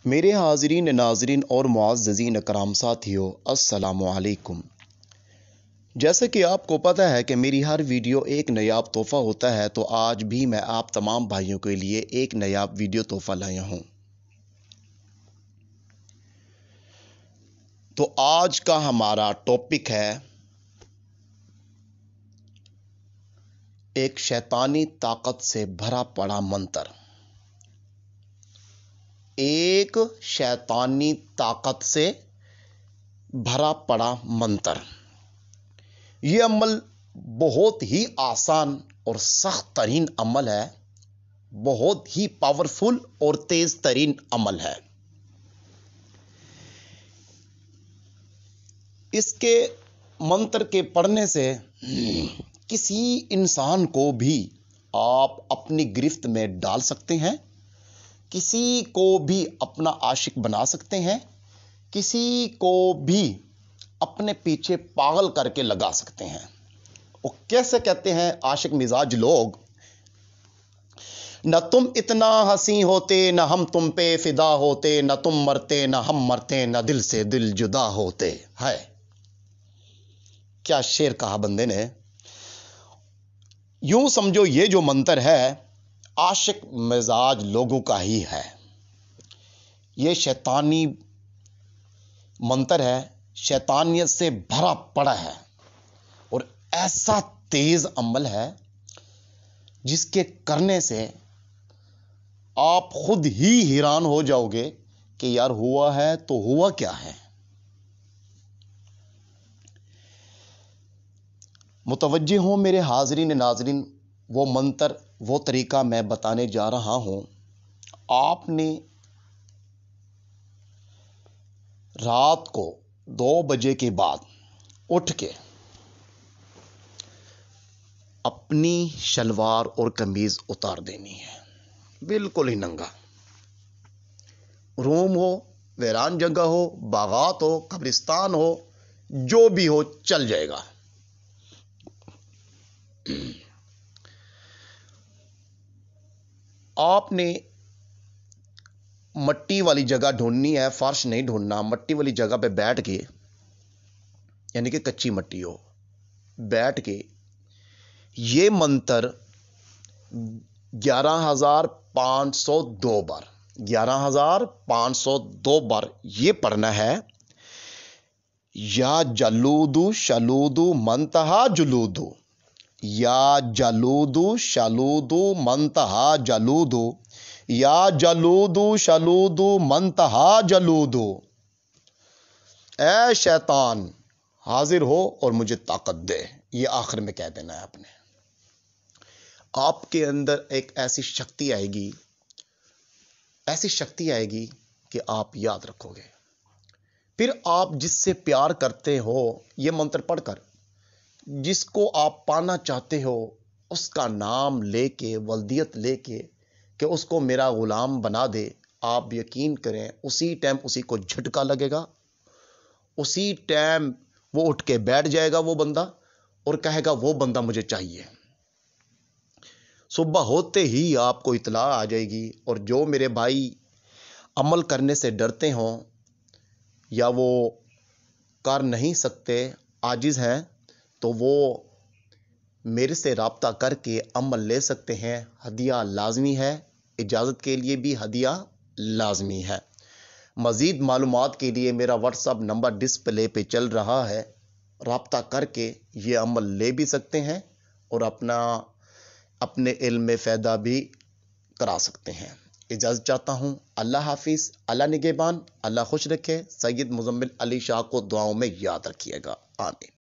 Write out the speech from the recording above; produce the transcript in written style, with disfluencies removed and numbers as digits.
میرے حاضرین ناظرین اور معززین اکرام ساتھیو، السلام علیکم۔ جیسا کہ آپ کو پتہ ہے کہ میری ہر ویڈیو ایک نایاب تحفہ ہوتا ہے، تو آج بھی میں آپ تمام بھائیوں کے لیے ایک نایاب ویڈیو تحفہ لایا ہوں۔ تو آج کا ہمارا ٹاپک ہے ایک شیطانی طاقت سے بھرا پڑا منتر۔ ایک شیطانی طاقت سے بھرا پڑا منتر۔ یہ عمل بہت ہی آسان اور سخت ترین عمل ہے، بہت ہی پاورفل اور تیز ترین عمل ہے۔ اس کے منتر کے پڑھنے سے کسی انسان کو بھی آپ اپنی گرفت میں ڈال سکتے ہیں، کسی کو بھی اپنا عاشق بنا سکتے ہیں، کسی کو بھی اپنے پیچھے پاگل کر کے لگا سکتے ہیں۔ وہ کیسے کہتے ہیں عاشق مزاج لوگ، نہ تم اتنا حسین ہوتے نہ ہم تم پہ فدا ہوتے، نہ تم مرتے نہ ہم مرتے، نہ دل سے دل جدا ہوتے۔ ہے کیا شعر کہا بندے نے۔ یوں سمجھو یہ جو منتر ہے عاشق مزاج لوگوں کا ہی ہے۔ یہ شیطانی منتر ہے، شیطانیت سے بھرا پڑا ہے، اور ایسا تیز عمل ہے جس کے کرنے سے آپ خود ہی حیران ہو جاؤ گے کہ یار ہوا ہے تو ہوا کیا ہے۔ متوجہ ہوں میرے حاضرین ناظرین، وہ منتر، وہ طریقہ میں بتانے جا رہا ہوں۔ آپ نے رات کو 2 بجے کے بعد اٹھ کے اپنی شلوار اور قمیض اتار دینی ہے، بالکل ہی ننگا۔ روم ہو، ویران جگہ ہو، باغات ہو، قبرستان ہو، جو بھی ہو چل جائے گا۔ آپ نے مٹی والی جگہ ڈھونڈنی ہے، فرش نہیں ڈھونڈنا۔ مٹی والی جگہ پہ بیٹھ کے، یعنی کہ کچی مٹی ہو، بیٹھ کے یہ منتر 11,502 بار 11,502 بار یہ پڑھنا ہے۔ یا جلودو شلودو منتہا جلودو، یا جلودو شلودو منتہا جلودو، یا جلودو شلودو منتہا جلودو۔ اے شیطان حاضر ہو اور مجھے طاقت دے، یہ آخر میں کہہ دینا ہے اپنے۔ آپ کے اندر ایک ایسی شکتی آئے گی، ایسی شکتی آئے گی کہ آپ یاد رکھو گے۔ پھر آپ جس سے پیار کرتے ہو، یہ منتر پڑھ کر جس کو آپ پانا چاہتے ہو اس کا نام لے کے، ولدیت لے کے کہ اس کو میرا غلام بنا دے، آپ یقین کریں اسی ٹائم اسی کو جھٹکا لگے گا، اسی ٹائم وہ اٹھ کے بیٹھ جائے گا وہ بندہ، اور کہے گا وہ بندہ مجھے چاہیے۔ صبح ہوتے ہی آپ کو اطلاع آ جائے گی۔ اور جو میرے بھائی عمل کرنے سے ڈرتے ہوں یا وہ کر نہیں سکتے، عاجز ہیں، تو وہ میرے سے رابطہ کر کے عمل لے سکتے ہیں۔ ہدیہ لازمی ہے، اجازت کے لیے بھی ہدیہ لازمی ہے۔ مزید معلومات کے لیے میرا واٹس ایپ نمبر ڈسپلے پہ چل رہا ہے، رابطہ کر کے یہ عمل لے بھی سکتے ہیں اور اپنے علم میں فائدہ بھی کرا سکتے ہیں۔ اجازت چاہتا ہوں، اللہ حافظ، اللہ نگہبان، اللہ خوش رکھے۔ سید مزمل علی شاہ کو دعاؤں میں یاد رکھیے گا، آمین۔